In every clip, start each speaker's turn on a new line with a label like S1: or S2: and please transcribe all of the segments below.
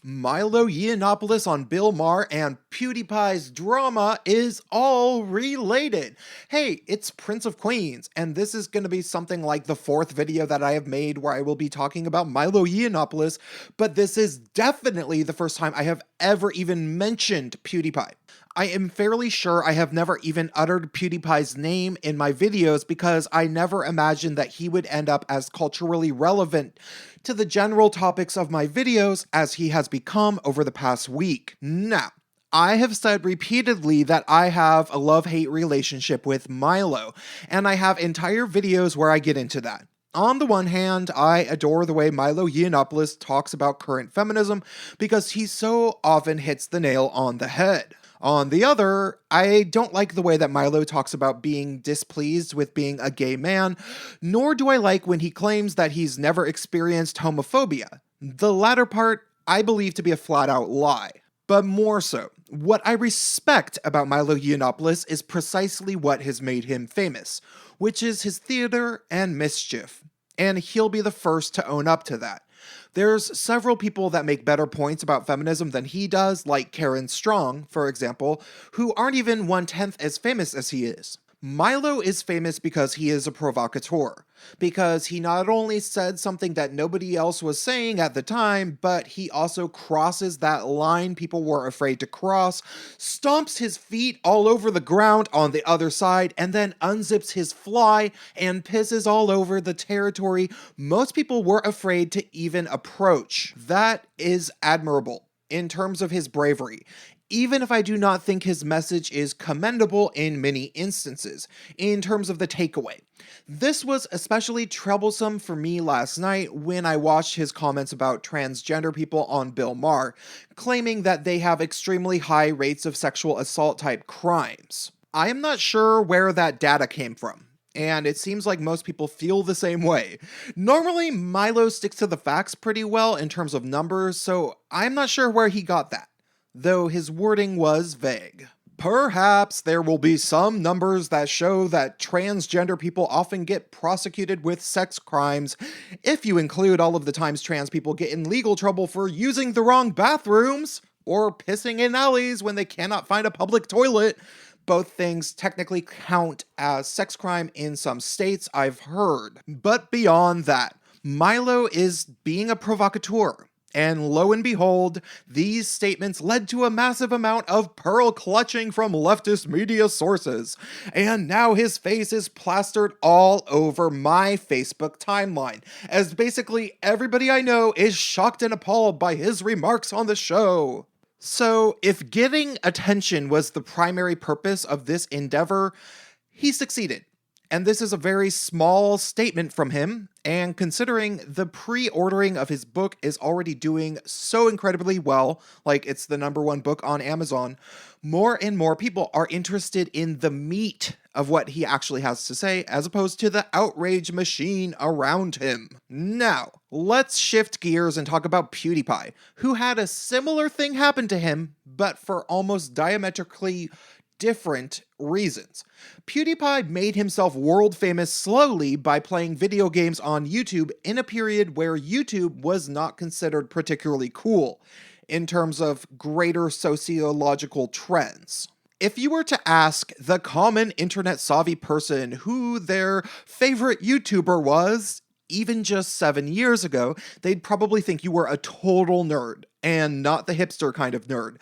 S1: Milo Yiannopoulos on Bill Maher and PewDiePie's drama is all related. Hey, it's Prince of Queens, and this is going to be something like the fourth video that I have made where I will be talking about Milo Yiannopoulos, but this is definitely the first time I have ever even mentioned PewDiePie. I am fairly sure I have never even uttered PewDiePie's name in my videos because I never imagined that he would end up as culturally relevant to the general topics of my videos as he has become over the past week. Now, I have said repeatedly that I have a love-hate relationship with Milo, and I have entire videos where I get into that. On the one hand, I adore the way Milo Yiannopoulos talks about current feminism because he so often hits the nail on the head. On the other, I don't like the way that Milo talks about being displeased with being a gay man, nor do I like when he claims that he's never experienced homophobia. The latter part, I believe to be a flat-out lie. But more so, what I respect about Milo Yiannopoulos is precisely what has made him famous, which is his theater and mischief. And he'll be the first to own up to that. There's several people that make better points about feminism than he does, like Karen Strong, for example, who aren't even 1/10 as famous as he is. Milo is famous because he is a provocateur, because he not only said something that nobody else was saying at the time, but he also crosses that line people were afraid to cross, stomps his feet all over the ground on the other side, and then unzips his fly and pisses all over the territory most people were afraid to even approach. That is admirable in terms of his bravery, even if I do not think his message is commendable in many instances, in terms of the takeaway. This was especially troublesome for me last night when I watched his comments about transgender people on Bill Maher, claiming that they have extremely high rates of sexual assault type crimes. I am not sure where that data came from, and it seems like most people feel the same way. Normally, Milo sticks to the facts pretty well in terms of numbers, so I'm not sure where he got that, though his wording was vague. Perhaps there will be some numbers that show that transgender people often get prosecuted with sex crimes, if you include all of the times trans people get in legal trouble for using the wrong bathrooms, or pissing in alleys when they cannot find a public toilet. Both things technically count as sex crime in some states, I've heard. But beyond that, Milo is being a provocateur. And lo and behold, these statements led to a massive amount of pearl clutching from leftist media sources. And now his face is plastered all over my Facebook timeline, as basically everybody I know is shocked and appalled by his remarks on the show. So, if getting attention was the primary purpose of this endeavor, he succeeded. And this is a very small statement from him, and considering the pre-ordering of his book is already doing so incredibly well, like it's the #1 book on Amazon, more and more people are interested in the meat of what he actually has to say, as opposed to the outrage machine around him. Now, let's shift gears and talk about PewDiePie, who had a similar thing happen to him, but for almost diametrically different reasons. PewDiePie made himself world famous slowly by playing video games on YouTube in a period where YouTube was not considered particularly cool in terms of greater sociological trends. If you were to ask the common internet savvy person who their favorite YouTuber was, even just 7 years ago, they'd probably think you were a total nerd, and not the hipster kind of nerd.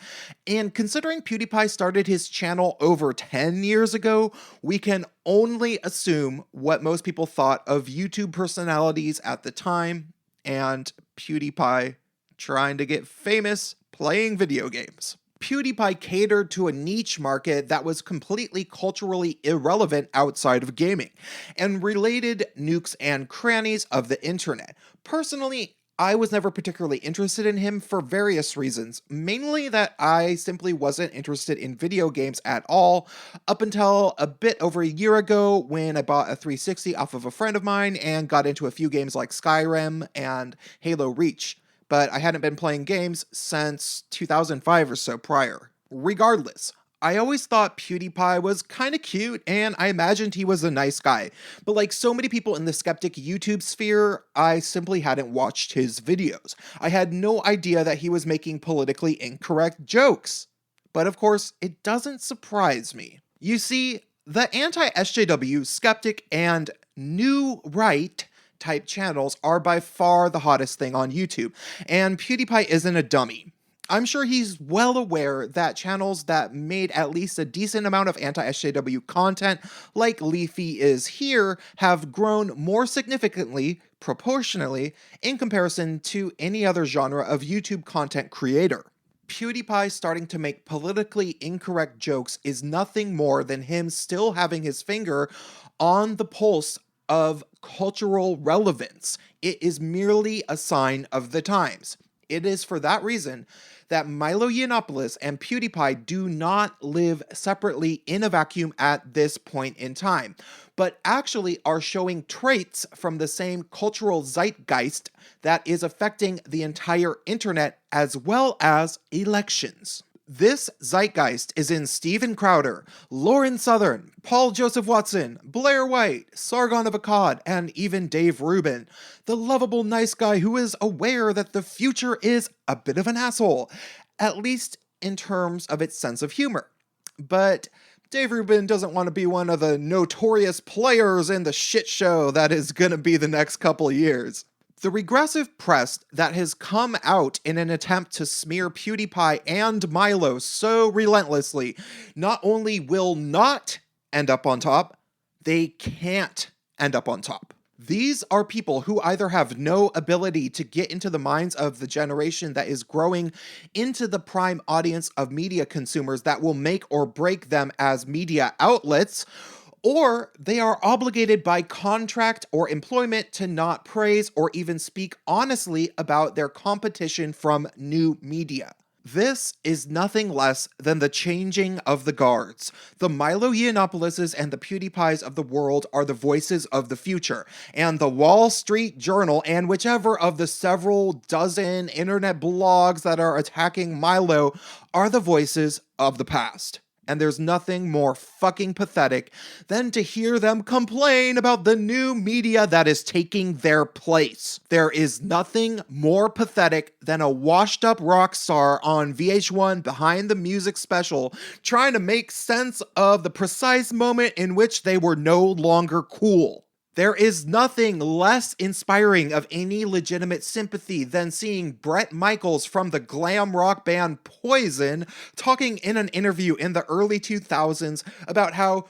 S1: And considering PewDiePie started his channel over 10 years ago, we can only assume what most people thought of YouTube personalities at the time, and PewDiePie trying to get famous playing video games. PewDiePie catered to a niche market that was completely culturally irrelevant outside of gaming, and related nooks and crannies of the internet. Personally, I was never particularly interested in him for various reasons, mainly that I simply wasn't interested in video games at all, up until a bit over a year ago when I bought a 360 off of a friend of mine and got into a few games like Skyrim and Halo Reach. But I hadn't been playing games since 2005 or so prior. Regardless, I always thought PewDiePie was kind of cute, and I imagined he was a nice guy. But like so many people in the skeptic YouTube sphere, I simply hadn't watched his videos. I had no idea that he was making politically incorrect jokes. But of course, it doesn't surprise me. You see, the anti-SJW, skeptic, and new right type channels are by far the hottest thing on YouTube, and PewDiePie isn't a dummy. I'm sure he's well aware that channels that made at least a decent amount of anti-SJW content, like Leafy is here, have grown more significantly, proportionally, in comparison to any other genre of YouTube content creator. PewDiePie starting to make politically incorrect jokes is nothing more than him still having his finger on the pulse of cultural relevance. It is merely a sign of the times. It is for that reason that Milo Yiannopoulos and PewDiePie do not live separately in a vacuum at this point in time, but actually are showing traits from the same cultural zeitgeist that is affecting the entire internet as well as elections. This zeitgeist is in Steven Crowder, Lauren Southern, Paul Joseph Watson, Blair White, Sargon of Akkad, and even Dave Rubin, the lovable nice guy who is aware that the future is a bit of an asshole, at least in terms of its sense of humor. But Dave Rubin doesn't want to be one of the notorious players in the shit show that is going to be the next couple years. The regressive press that has come out in an attempt to smear PewDiePie and Milo so relentlessly not only will not end up on top, they can't end up on top. These are people who either have no ability to get into the minds of the generation that is growing into the prime audience of media consumers that will make or break them as media outlets, or they are obligated by contract or employment to not praise or even speak honestly about their competition from new media. This is nothing less than the changing of the guards. The Milo Yiannopoulos and the PewDiePies of the world are the voices of the future, and the Wall Street Journal and whichever of the several dozen internet blogs that are attacking Milo are the voices of the past. And there's nothing more fucking pathetic than to hear them complain about the new media that is taking their place. There is nothing more pathetic than a washed-up rock star on VH1 Behind the Music special trying to make sense of the precise moment in which they were no longer cool. There is nothing less inspiring of any legitimate sympathy than seeing Bret Michaels from the glam rock band Poison talking in an interview in the early 2000s about how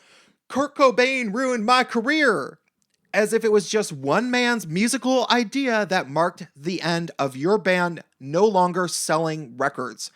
S1: Kurt Cobain ruined my career, as if it was just one man's musical idea that marked the end of your band no longer selling records,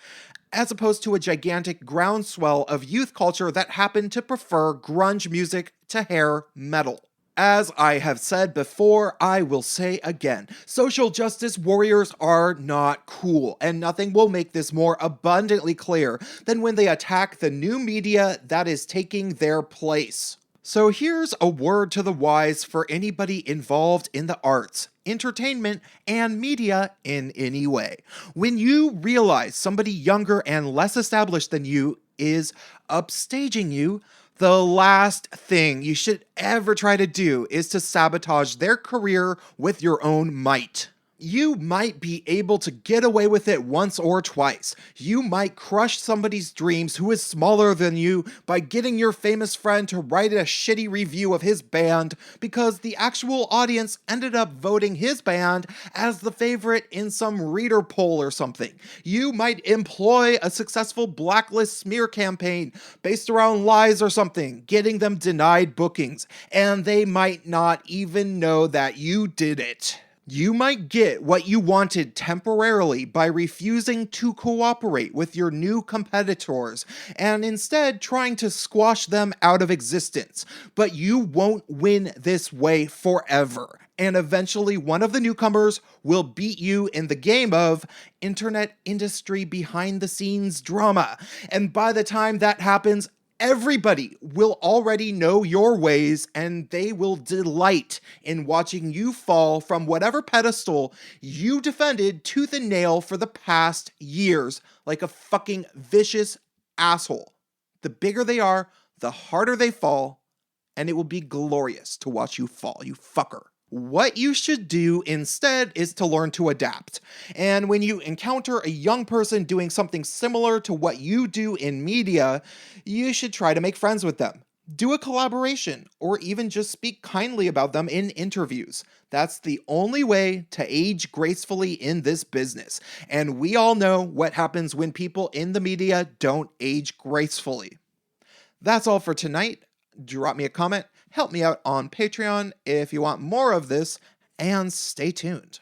S1: as opposed to a gigantic groundswell of youth culture that happened to prefer grunge music to hair metal. As I have said before, I will say again, social justice warriors are not cool, and nothing will make this more abundantly clear than when they attack the new media that is taking their place. So here's a word to the wise for anybody involved in the arts, entertainment, and media in any way. When you realize somebody younger and less established than you is upstaging you, the last thing you should ever try to do is to sabotage their career with your own might. You might be able to get away with it once or twice. You might crush somebody's dreams who is smaller than you by getting your famous friend to write a shitty review of his band because the actual audience ended up voting his band as the favorite in some reader poll or something. You might employ a successful blacklist smear campaign based around lies or something, getting them denied bookings, and they might not even know that you did it. You might get what you wanted temporarily by refusing to cooperate with your new competitors and instead trying to squash them out of existence, but you won't win this way forever. And eventually one of the newcomers will beat you in the game of internet industry behind the scenes drama. And by the time that happens, everybody will already know your ways, and they will delight in watching you fall from whatever pedestal you defended tooth and nail for the past years, like a fucking vicious asshole. The bigger they are, the harder they fall, and it will be glorious to watch you fall, you fucker. What you should do instead is to learn to adapt. And when you encounter a young person doing something similar to what you do in media, you should try to make friends with them. Do a collaboration, or even just speak kindly about them in interviews. That's the only way to age gracefully in this business. And we all know what happens when people in the media don't age gracefully. That's all for tonight. Drop me a comment, help me out on Patreon if you want more of this, and stay tuned.